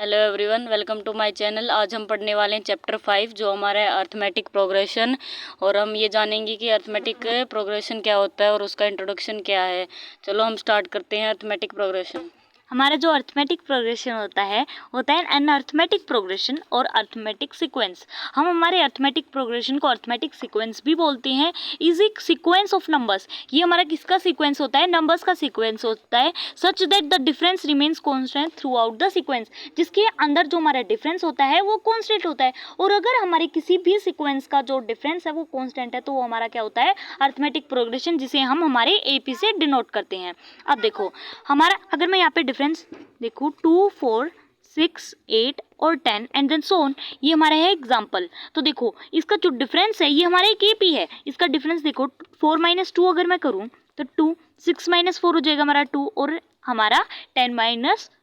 Hello everyone, welcome to my channel. आज हम पढ़ने वाले हैं चैप्टर 5 जो हमारा है अर्थमेटिक प्रोग्रेशन। और हम ये जानेंगे कि अर्थमेटिक प्रोग्रेशन क्या होता है और उसका इंट्रोडक्शन क्या है। चलो हम स्टार्ट करते हैं अर्थमेटिक प्रोग्रेशन। हमारा जो अर्थमेटिक प्रोग्रेशन होता है एन अर्थमेटिक प्रोग्रेशन और अर्थमेटिक सीक्वेंस। हम हमारे अर्थमेटिक प्रोग्रेशन को अर्थमेटिक सीक्वेंस भी बोलते हैं। इज एक सीक्वेंस ऑफ नंबर्स। ये हमारा किसका सीक्वेंस होता है? नंबर्स का सीक्वेंस होता है। Such that the difference remains constant through out the sequence. जिसके अंदर जो हमारा डिफरेंस होता है वो कॉन्स्टेंट होता है। और अगर हमारे किसी भी सीक्वेंस का जो डिफरेंस है वो कॉन्स्टेंट है तो वो हमारा क्या होता है? अर्थमेटिक प्रोग्रेशन, जिसे हम हमारे AP से डिनोट करते हैं। अब देखो हमारा, अगर मैं यहाँ पे डिफरेंस देखो 2, 4, 6, 8 और 10 एंड देन सो ऑन, ये हमारा है एग्जाम्पल। तो देखो इसका जो डिफरेंस है ये हमारा एक AP है। इसका डिफरेंस देखो 4 - 2 अगर मैं करूँ तो 2, 6 - 4 हो जाएगा हमारा 2 और हमारा 10 -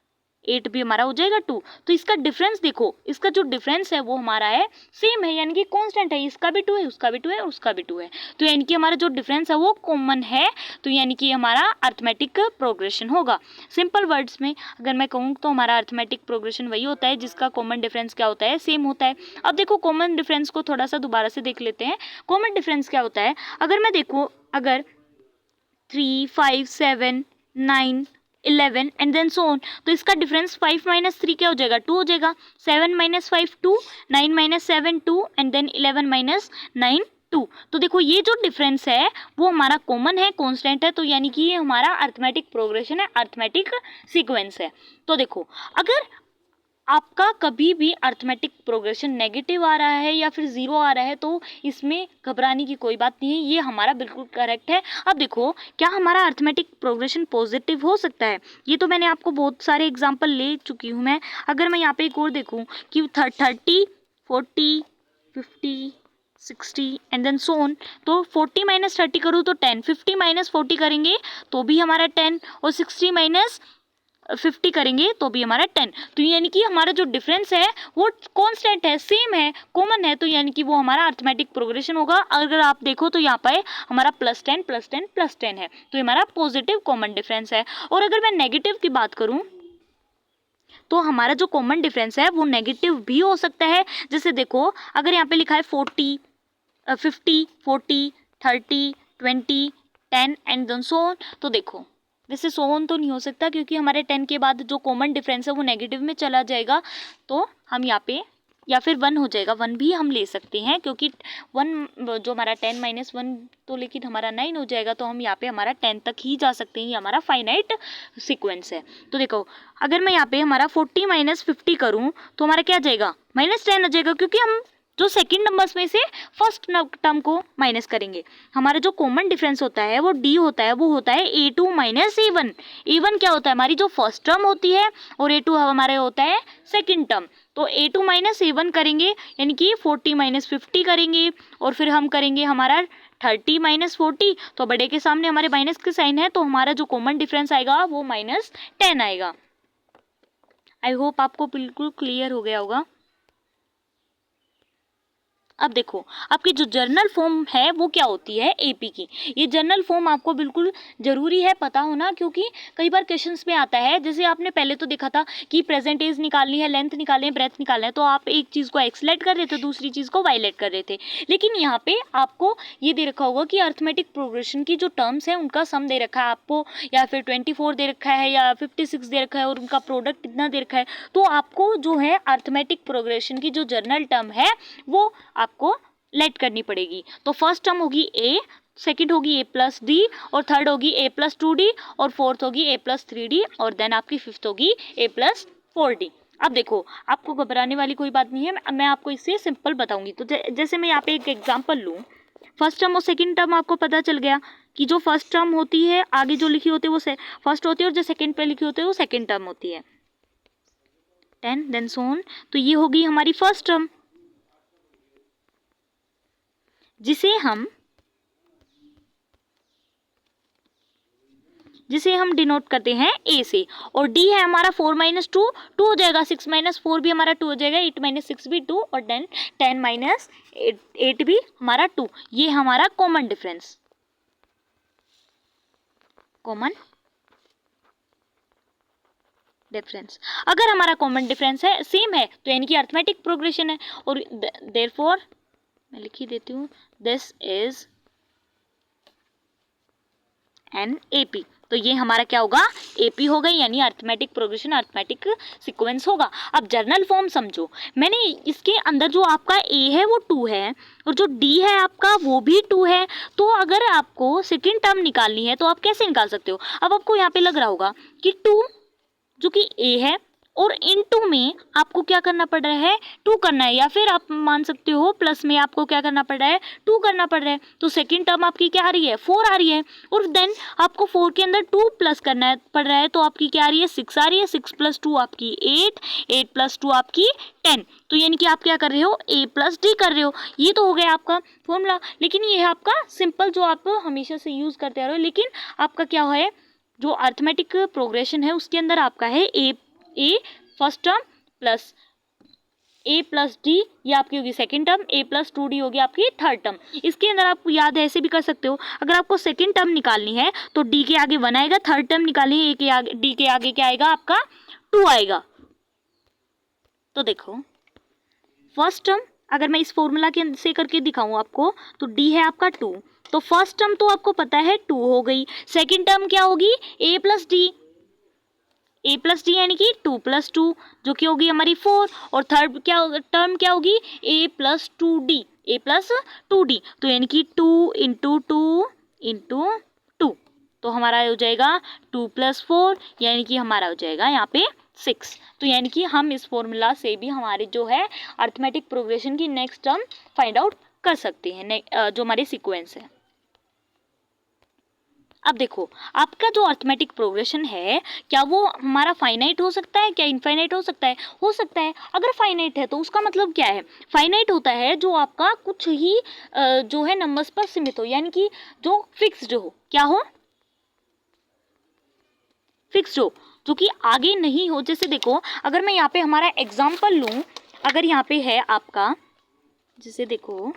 8 भी हमारा हो जाएगा 2। तो इसका डिफरेंस देखो, इसका जो डिफरेंस है वो हमारा है सेम है, यानी कि कांस्टेंट है। इसका भी 2 है, उसका भी 2 है, उसका भी 2 है। तो यानी कि हमारा जो डिफरेंस है वो कॉमन है। तो यानी कि हमारा अर्थमेटिक प्रोग्रेशन होगा। सिंपल वर्ड्स में अगर मैं कहूँ तो हमारा अर्थमेटिक प्रोग्रेशन वही होता है जिसका कॉमन डिफरेंस क्या होता है? सेम होता है। अब देखो कॉमन डिफरेंस को थोड़ा सा दोबारा से देख लेते हैं। कॉमन डिफरेंस क्या होता है? अगर मैं देखूँ, अगर 3, 5, 7, 9, 11 एंड देन सो ऑन, तो इसका डिफरेंस 5 - 3 क्या हो जाएगा? 2 हो जाएगा। 7 - 5 2, 9 - 7 2 एंड देन 11 - 9 2। तो देखो ये जो डिफरेंस है वो हमारा कॉमन है, कांस्टेंट है। तो यानी कि ये हमारा अर्थमेटिक प्रोग्रेशन है, अर्थमेटिक सीक्वेंस है। तो देखो अगर आपका कभी भी अर्थमेटिक प्रोग्रेशन नेगेटिव आ रहा है या फिर 0 आ रहा है तो इसमें घबराने की कोई बात नहीं है, ये हमारा बिल्कुल करेक्ट है। अब देखो क्या हमारा अर्थमेटिक प्रोग्रेशन पॉजिटिव हो सकता है? ये तो मैंने आपको बहुत सारे एग्जांपल ले चुकी हूँ मैं। अगर मैं यहाँ पे एक और देखूँ कि 30, 40, 50, 60 एंड देन सो ऑन, तो 40 - 30 करूँ तो 10, 50 - 40 करेंगे तो भी हमारा 10 और 60 - 50 करेंगे तो भी हमारा 10। तो यानी कि हमारा जो डिफरेंस है वो कांस्टेंट है, सेम है, कॉमन है। तो यानी कि वो हमारा अर्थमेटिक प्रोग्रेशन होगा। अगर आप देखो तो यहाँ पर हमारा +10 +10 +10 है, तो ये हमारा पॉजिटिव कॉमन डिफरेंस है। और अगर मैं नेगेटिव की बात करूँ तो हमारा जो कॉमन डिफरेंस है वो नेगेटिव भी हो सकता है। जैसे देखो अगर यहाँ पे लिखा है 40, 50, 40, 30, 20, 10 एंड देन सो ऑन, तो देखो वैसे सो ऑन तो नहीं हो सकता क्योंकि हमारे 10 के बाद जो कॉमन डिफरेंस है वो नेगेटिव में चला जाएगा। तो हम यहाँ पे, या फिर 1 हो जाएगा, 1 भी हम ले सकते हैं क्योंकि 1 जो हमारा 10 - 1 तो लेकिन हमारा 9 हो जाएगा। तो हम यहाँ पे हमारा 10 तक ही जा सकते हैं, ये हमारा फाइनाइट सीक्वेंस है। तो देखो अगर मैं यहाँ पे हमारा 40 - 50 करूँ तो हमारा क्या जाएगा? -10 आ जाएगा क्योंकि हम जो सेकंड नंबर्स में से फर्स्ट टर्म को माइनस करेंगे। हमारा जो कॉमन डिफरेंस होता है वो D होता है, वो होता है A2 - A1। A1 क्या होता है? हमारी जो फर्स्ट टर्म होती है और A2 हमारे होता है सेकंड टर्म। तो A2 - A1 करेंगे यानी कि 40 - 50 करेंगे और फिर हम करेंगे हमारा 30 - 40, तो बड़े के सामने हमारे माइनस के साइन है तो हमारा जो कॉमन डिफरेंस आएगा वो -10 आएगा। आई होप आपको बिल्कुल क्लियर हो गया होगा। अब देखो आपकी जो जर्नल फॉर्म है वो क्या होती है? AP की। ये जर्नल फॉर्म आपको बिल्कुल जरूरी है पता होना क्योंकि कई बार क्वेश्चंस में आता है। जैसे आपने पहले तो देखा था कि प्रेजेंटेज निकालनी है, लेंथ निकालनी है, ब्रेथ निकालना है, तो आप एक चीज़ को एक्सलेट कर रहे थे, दूसरी चीज़ को वायलेट कर रहे थे। लेकिन यहाँ पे आपको ये दे रखा होगा कि अर्थमेटिक प्रोग्रेशन की जो टर्म्स है उनका सम दे रखा है आपको, या फिर 24 दे रखा है या 56 दे रखा है और उनका प्रोडक्ट इतना दे रखा है। तो आपको जो है अर्थमेटिक प्रोग्रेशन की जो जर्नल टर्म है वो आपको लेट करनी पड़ेगी। तो फर्स्ट टर्म होगी A, सेकंड होगी A+D और थर्ड होगी A+2D और फोर्थ होगी A+3D और देन आपकी फिफ्थ होगी A+4D। अब देखो आपको घबराने वाली कोई बात नहीं है, मैं आपको इससे सिंपल बताऊंगी। तो जैसे मैं यहाँ पे एक एग्जांपल लूँ, फर्स्ट टर्म और सेकंड टर्म आपको पता चल गया कि जो फर्स्ट टर्म होती है आगे जो लिखी होती है वो फर्स्ट होती है और जो सेकंड पे लिखी होती है वो सेकंड टर्म होती है। 10 देन सो ऑन, तो ये होगी हमारी फर्स्ट टर्म जिसे हम डिनोट करते हैं A से। और D है हमारा 4 - 2, 2 हो जाएगा। 6 - 4 भी हमारा 2 हो जाएगा। 8 - 6 भी 2 और 10 - 8 भी हमारा 2। ये हमारा कॉमन डिफरेंस, कॉमन डिफरेंस। अगर हमारा कॉमन डिफरेंस है, सेम है, तो यानी कि अर्थमेटिक प्रोग्रेशन है। और देयरफॉर मैं लिख ही देती हूँ, दिस इज एन एपी। तो ये हमारा क्या होगा, एपी हो गई, यानी अर्थमेटिक प्रोग्रेशन, अर्थमेटिक सीक्वेंस होगा। अब जर्नल फॉर्म समझो, मैंने इसके अंदर जो आपका ए है वो 2 है और जो डी है आपका वो भी 2 है। तो अगर आपको सेकेंड टर्म निकालनी है तो आप कैसे निकाल सकते हो। अब आपको यहाँ पे लग रहा होगा कि 2 जो कि ए है और इनटू में आपको क्या करना पड़ रहा है, 2 करना है, या फिर आप मान सकते हो प्लस में आपको क्या करना पड़ रहा है, 2 करना पड़ रहा है। तो सेकंड टर्म आपकी क्या आ रही है, 4 आ रही है। और देन आपको 4 के अंदर 2 प्लस करना है पड़ रहा है, तो आपकी क्या आ रही है, 6 आ रही है। 6 + 2 आपकी 8, 8 + 2 आपकी 10। तो यानी कि आप क्या कर रहे हो, ए प्लस डी कर रहे हो। ये तो हो गया आपका फॉर्मूला। लेकिन ये है आपका सिंपल जो आप हमेशा से यूज करते आ रहे हो। लेकिन आपका क्या है, जो अर्थमेटिक प्रोग्रेशन है उसके अंदर आपका है ए फर्स्ट टर्म प्लस ए प्लस डी, ये आपकी होगी सेकेंड टर्म, ए प्लस 2 डी होगी आपकी थर्ड टर्म। इसके अंदर आपको याद है, ऐसे भी कर सकते हो, अगर आपको सेकेंड टर्म निकालनी है तो डी के आगे 1 आएगा, थर्ड टर्म निकालनी है ए के आगे, डी के आगे क्या आएगा आपका 2 आएगा। तो देखो फर्स्ट टर्म अगर मैं इस फॉर्मूला के से करके दिखाऊं आपको, तो डी है आपका 2, तो फर्स्ट टर्म तो आपको पता है 2 हो गई। सेकेंड टर्म क्या होगी, ए प्लस डी, ए प्लस डी यानी कि 2 + 2 जो कि होगी हमारी 4। और थर्ड क्या टर्म क्या होगी, ए प्लस 2 डी, ए प्लस 2 डी, तो यानी कि 2 × 2 × 2, तो हमारा हो जाएगा 2 + 4, यानी कि हमारा हो जाएगा यहाँ पे 6। तो यानी कि हम इस फॉर्मूला से भी हमारे जो है अर्थमेटिक प्रोग्रेशन की नेक्स्ट टर्म फाइंड आउट कर सकते हैं, जो हमारे सीक्वेंस है। अब देखो आपका जो अर्थमेटिक प्रोग्रेशन है, क्या वो हमारा फाइनाइट हो सकता है, क्या इनफाइनाइट हो सकता है, हो सकता है। अगर फाइनाइट है तो उसका मतलब क्या है, फाइनाइट होता है जो आपका कुछ ही जो है नंबर्स पर सीमित हो, यानी कि जो फिक्स्ड हो, क्या हो, फिक्स्ड हो, जो कि आगे नहीं हो। जैसे देखो अगर मैं यहाँ पे हमारा एग्जाम्पल लूँ, अगर यहाँ पे है आपका, जैसे देखो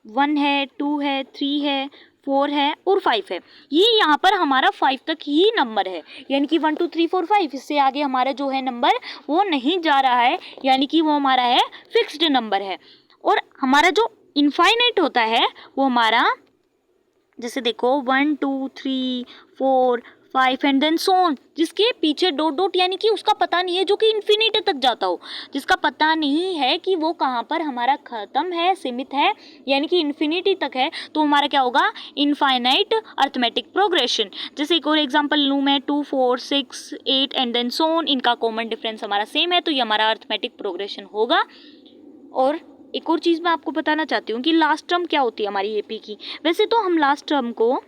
1 है, 2 है, 3 है, 4 है और 5 है, ये यहाँ पर हमारा 5 तक ही नंबर है, यानी कि 1 2 3 4 5, इससे आगे हमारा जो है नंबर वो नहीं जा रहा है, यानी कि वो हमारा है फिक्स्ड नंबर है। और हमारा जो इनफाइनाइट होता है वो हमारा, जैसे देखो 1 2 3 4 5 एंड देन सो ऑन, जिसके पीछे डॉट डॉट यानी कि उसका पता नहीं है, जो कि इन्फिनिटी तक जाता हो, जिसका पता नहीं है कि वो कहाँ पर हमारा ख़त्म है, सीमित है, यानी कि इन्फिनिटी तक है, तो हमारा क्या होगा, इनफाइनाइट अर्थमेटिक प्रोग्रेशन। जैसे एक और एग्जांपल लूँ मैं, 2 4 6 8 एंड देन सो ऑन, इनका कॉमन डिफरेंस हमारा सेम है, तो ये हमारा अर्थमेटिक प्रोग्रेशन होगा। और एक और चीज़ मैं आपको बताना चाहती हूँ कि लास्ट टर्म क्या होती है हमारी एपी की। वैसे तो हम लास्ट टर्म को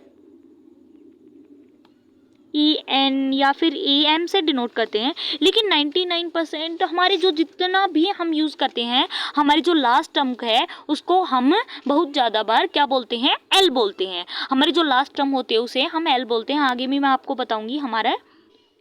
EN या फिर AM से डिनोट करते हैं, लेकिन 99% हमारे जो जितना भी हम यूज़ करते हैं, हमारी जो लास्ट टर्म है उसको हम बहुत ज़्यादा बार क्या बोलते हैं, L बोलते हैं। हमारी जो लास्ट टर्म होते हैं उसे हम L बोलते हैं। आगे भी मैं आपको बताऊंगी हमारा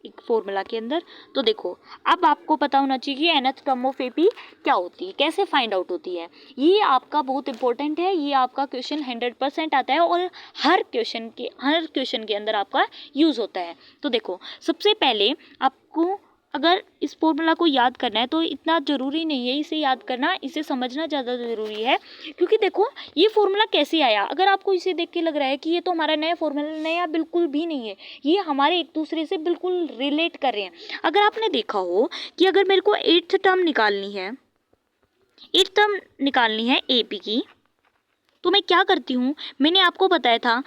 एक फॉर्मूला के अंदर। तो देखो अब आपको पता होना चाहिए कि nth टर्म ऑफ एपी क्या होती है, कैसे फाइंड आउट होती है। ये आपका बहुत इंपॉर्टेंट है, ये आपका क्वेश्चन 100% आता है और हर क्वेश्चन के अंदर आपका यूज़ होता है। तो देखो सबसे पहले आपको अगर इस फॉर्मूला को याद करना है तो इतना ज़रूरी नहीं है इसे याद करना, इसे समझना ज़्यादा ज़रूरी है। क्योंकि देखो ये फॉर्मूला कैसे आया, अगर आपको इसे देख के लग रहा है कि ये तो हमारा नया फॉर्मूला, नया बिल्कुल भी नहीं है, ये हमारे एक दूसरे से बिल्कुल रिलेट कर रहे हैं। अगर आपने देखा हो कि अगर मेरे को 8th टर्म निकालनी है एपी की, तो मैं क्या करती हूँ, मैंने आपको बताया था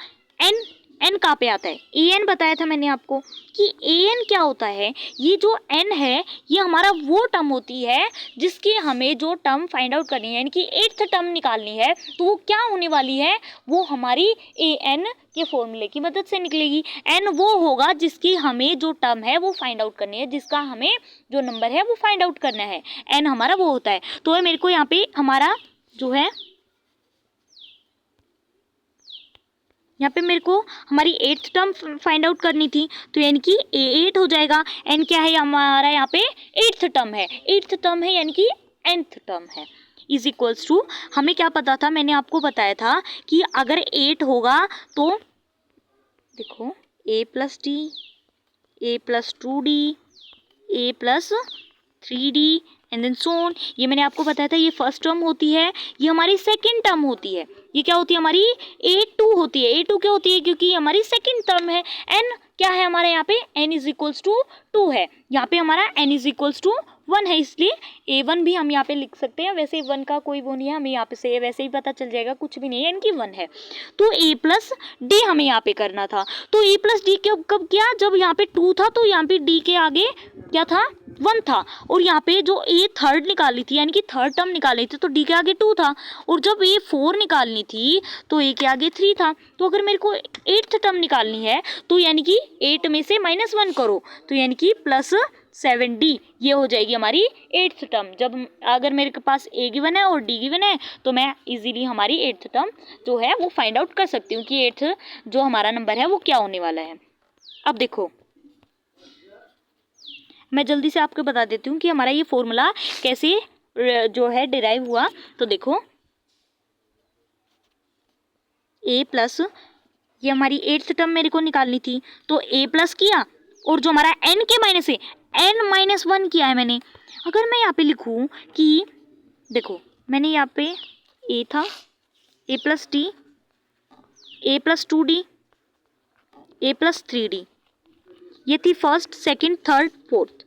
एन कहाँ पे आता है, an बताया था मैंने आपको कि an क्या होता है। ये जो n है ये हमारा वो टर्म होती है जिसकी हमें जो टर्म फाइंड आउट करनी है, यानी कि 8th टर्म निकालनी है, तो वो क्या होने वाली है, वो हमारी an के फॉर्मूले की मदद से निकलेगी। n वो होगा जिसकी हमें जो टर्म है वो फाइंड आउट करनी है, जिसका हमें जो नंबर है वो फाइंड आउट करना है, n हमारा वो होता है। तो मेरे को यहाँ पे हमारा जो है, यहाँ पे मेरे को हमारी 8th टर्म फाइंड आउट करनी थी, तो यानी कि A8 हो जाएगा। n क्या है हमारा, यहाँ पे 8th टर्म है, 8th टर्म है यानी कि nth टर्म है, इज इक्वल्स टू, हमें क्या पता था, मैंने आपको बताया था कि अगर 8 होगा तो देखो A + D, A + 2D, A plus 3d and then so on. ये मैंने आपको बताया था ये फर्स्ट टर्म होती है, ये हमारी सेकंड टर्म होती है। ये क्या होती है हमारी a2 होती है। a2 क्या होती है क्योंकि ये हमारी सेकंड टर्म है। n क्या है हमारे यहाँ पे n इज इक्वल्स टू 2 है। यहाँ पे हमारा n इज इक्वल्स टू 1 है, इसलिए a1 भी हम यहाँ पे लिख सकते हैं। वैसे 1 का कोई वो नहीं है, हमें यहाँ पे से वैसे ही पता चल जाएगा, कुछ भी नहीं है, इनकी 1 है। तो a प्लस डी हमें यहाँ पे करना था। तो a प्लस डी कब किया, जब यहाँ पे 2 था तो यहाँ पे d के आगे क्या था 1 था, और यहाँ पे जो a थर्ड निकाली थी यानी कि थर्ड टर्म निकाली थी तो d के आगे 2 था, और जब a 4 निकालनी थी तो a के आगे 3 था। तो अगर मेरे को 8th टर्म निकालनी है तो यानी कि 8 में से -1 करो तो यानी कि +7d, ये हो जाएगी हमारी 8th टर्म। जब अगर मेरे पास a गिवन है और d गिवन है तो मैं इजीली हमारी 8th टर्म जो है वो फाइंड आउट कर सकती हूँ कि 8th जो हमारा नंबर है वो क्या होने वाला है। अब देखो मैं जल्दी से आपको बता देती हूँ कि हमारा ये फॉर्मूला कैसे जो है डिराइव हुआ। तो देखो a प्लस, ये हमारी 8th टर्म मेरे को निकालनी थी तो a प्लस किया, और जो हमारा n के माइनस से n-1 किया है मैंने। अगर मैं यहाँ पे लिखूँ कि देखो मैंने यहाँ पे a था a plus d, a plus 2d, a plus 3d, ये थी फर्स्ट सेकंड थर्ड फोर्थ।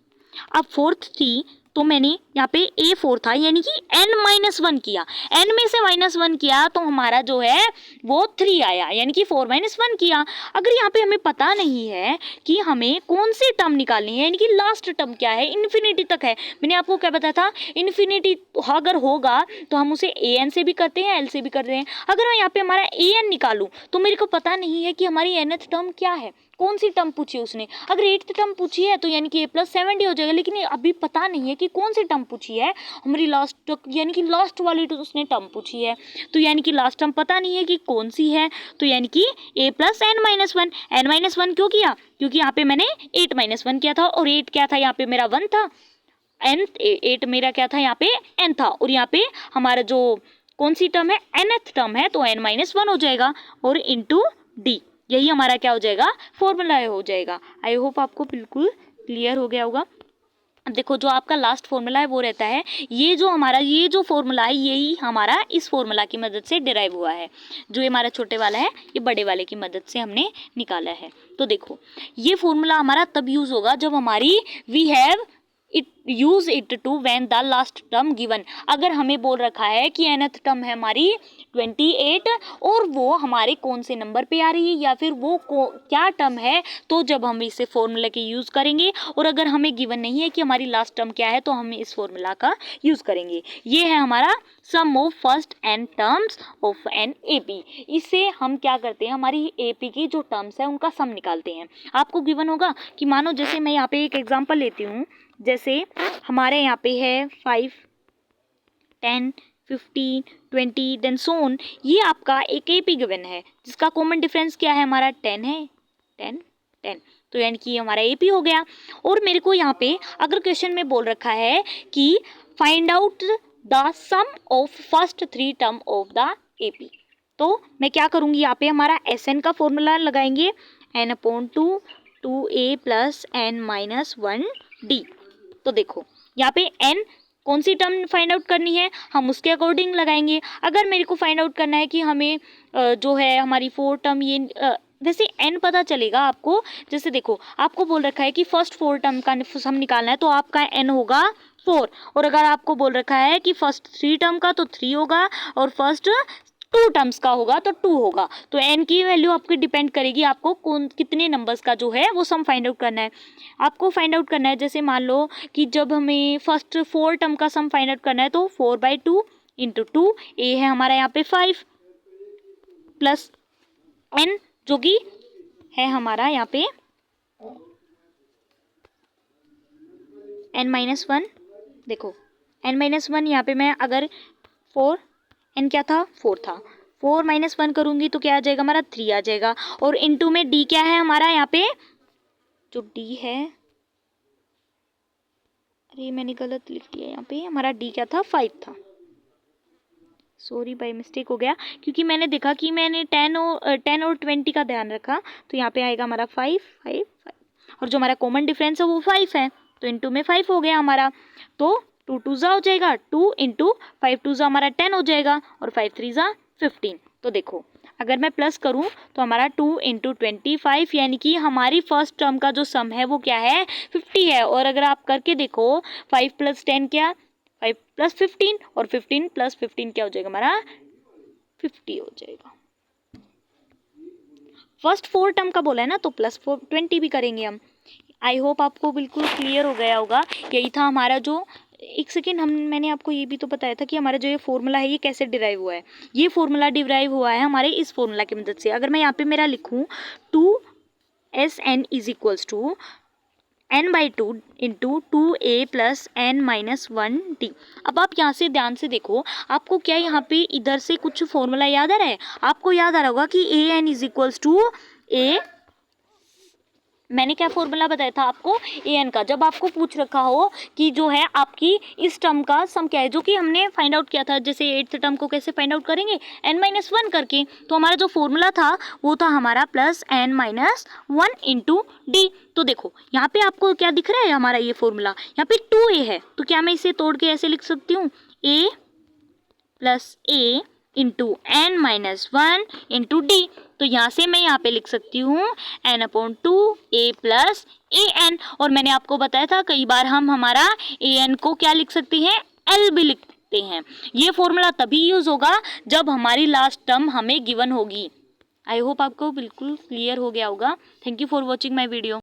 अब फोर्थ थी तो मैंने यहाँ पे a4 था यानी कि n-1 किया, n में से -1 किया तो हमारा जो है वो 3 आया यानी कि 4-1 किया। अगर यहाँ पे हमें पता नहीं है कि हमें कौन सी टर्म निकालनी है यानी कि लास्ट टर्म क्या है, इन्फिनिटी तक है। मैंने आपको क्या बताया था, इन्फिनिटी अगर होगा तो हम उसे an से भी करते हैं l से भी करते हैं। अगर मैं यहाँ पे हमारा an निकालूं तो मेरे को पता नहीं है कि हमारी nth टर्म क्या है, कौन सी टर्म पूछी है उसने। अगर 8th टर्म पूछी है तो यानी कि a+7d हो जाएगा, लेकिन अभी पता नहीं है कि कौन सी टर्म पूछी है हमारी लास्ट, यानी कि लास्ट वाली तो उसने टर्म पूछी है, तो यानी कि लास्ट टर्म पता नहीं है कि कौन सी है। तो यानी कि a प्लस n-1, n-1 क्यों किया, क्योंकि यहाँ पे मैंने 8-1 किया था और 8 क्या था यहाँ पे मेरा 1 था, n 8 मेरा क्या था यहाँ पे n था, और यहाँ पे हमारा जो कौन सी टर्म है nth टर्म है तो n-1 हो जाएगा और इंटू d, यही हमारा क्या हो जाएगा फॉर्मूला हो जाएगा। आई होप आपको बिल्कुल क्लियर हो गया होगा। अब देखो जो आपका लास्ट फॉर्मूला है वो रहता है, ये जो हमारा ये जो फॉर्मूला है यही हमारा इस फॉर्मूला की मदद से डिराइव हुआ है। जो हमारा छोटे वाला है ये बड़े वाले की मदद से हमने निकाला है। तो देखो ये फॉर्मूला हमारा तब यूज होगा जब हमारी we have it use it to when the last term given. अगर हमें बोल रखा है कि nth टर्म है हमारी 28 और वो हमारे कौन से नंबर पे आ रही है या फिर वो क्या टर्म है, तो जब हम इसे फॉर्मूला के यूज करेंगे। और अगर हमें गिवन नहीं है कि हमारी लास्ट टर्म क्या है तो हम इस फॉर्मूला का यूज करेंगे। ये है हमारा sum of first n terms of n AP। इससे हम क्या करते हैं, हमारी AP की जो टर्म्स है उनका सम निकालते हैं। आपको गिवन होगा कि मानो जैसे मैं यहाँ पे एक एग्जांपल लेती हूँ, जैसे हमारे यहाँ पे है 5, 10, 15, 20 देन सो ऑन। ये आपका एक AP गिवन है जिसका कॉमन डिफरेंस क्या है, हमारा 10 है, 10, 10, तो यानी कि हमारा AP हो गया। और मेरे को यहाँ पे अगर क्वेश्चन में बोल रखा है कि find out the sum of first 3 term of the AP, तो मैं क्या करूँगी, यहाँ पे हमारा SN का फॉर्मूला लगाएंगे, n/2 2a प्लस n-1d। तो देखो यहाँ पे n कौन सी टर्म फाइंड आउट करनी है हम उसके अकॉर्डिंग लगाएंगे। अगर मेरे को फाइंड आउट करना है कि हमें जो है हमारी 4 टर्म ये वैसे n पता चलेगा आपको। जैसे देखो आपको बोल रखा है कि फर्स्ट 4 टर्म का सम निकालना है तो आपका n होगा 4, और अगर आपको बोल रखा है कि फर्स्ट 3 टर्म का तो 3 होगा और फर्स्ट 2 टर्म्स का होगा तो 2 होगा। तो n की वैल्यू आपकी डिपेंड करेगी आपको कितने नंबर्स का जो है वो सम फाइंड आउट करना है। आपको फाइंड आउट करना है, जैसे मान लो कि जब हमें फर्स्ट 4 टर्म का सम फाइंड आउट करना है तो 4/2 इंटू 2, a है हमारा यहाँ पे 5 प्लस n जो कि है हमारा यहाँ पे n-1। देखो n-1 यहाँ पे मैं अगर 4 n क्या था 4 था, 4-1 करूँगी तो क्या आ जाएगा हमारा 3 आ जाएगा। और इनटू में d क्या है हमारा यहाँ पे, जो d है, अरे मैंने गलत लिख दिया, यहाँ पे हमारा d क्या था 5 था, सॉरी बाय मिस्टेक हो गया क्योंकि मैंने देखा कि मैंने 10 और 20 का ध्यान रखा। तो यहाँ पे आएगा हमारा 5 5 5, और जो हमारा कॉमन डिफरेंस है वो 5 है। तो इंटू में 5 हो गया हमारा, तो 2 2 हो जाएगा, 2 इंटू 5 2 हमारा 10 हो जाएगा, और 5 3 15। तो देखो अगर मैं प्लस करूं तो हमारा 2 इंटू 25, यानी कि हमारी फर्स्ट टर्म का जो सम है वो क्या है, 50 है। और अगर आप करके देखो 5 प्लस 10 क्या, 5 प्लस 15, और 15 प्लस 15 क्या हो जाएगा हमारा, 50 हो जाएगा। फर्स्ट 4 टर्म का बोला है ना, तो प्लस 20 भी करेंगे हम। आई होप आपको बिल्कुल क्लियर हो गया होगा। यही था हमारा जो, एक सेकेंड, मैंने आपको ये भी तो बताया था कि हमारा जो ये फॉर्मूला है ये कैसे डिराइव हुआ है। ये फॉर्मूला डिराइव हुआ है हमारे इस फॉर्मूला की मदद से। अगर मैं यहाँ पे मेरा लिखूँ 2SN is equals to n/2 into 2a plus n-1d। अब आप यहाँ से ध्यान से देखो, आपको क्या यहाँ पे इधर से कुछ फॉर्मूला याद आ रहा है? आपको याद आ रहा होगा कि an is equals to a, मैंने क्या फॉर्मूला बताया था आपको, an का। जब आपको पूछ रखा हो कि जो है आपकी इस टर्म का सम क्या है, जो कि हमने फाइंड आउट किया था, जैसे 8th टर्म को कैसे फाइंड आउट करेंगे, n-1 करके, तो हमारा जो फॉर्मूला था वो था हमारा प्लस n-1 इंटू डी। तो देखो यहाँ पे आपको क्या दिख रहा है, हमारा ये फॉर्मूला यहाँ पे 2a है, तो क्या मैं इसे तोड़ के ऐसे लिख सकती हूँ, a plus a into n-1 into D. तो यहाँ से मैं यहाँ पे लिख सकती हूँ n/2 a प्लस an। और मैंने आपको बताया था कई बार हम हमारा an को क्या लिख सकते हैं, l भी लिखते हैं। ये फॉर्मूला तभी यूज होगा जब हमारी लास्ट टर्म हमें गिवन होगी। आई होप आपको बिल्कुल क्लियर हो गया होगा। Thank you for watching my video.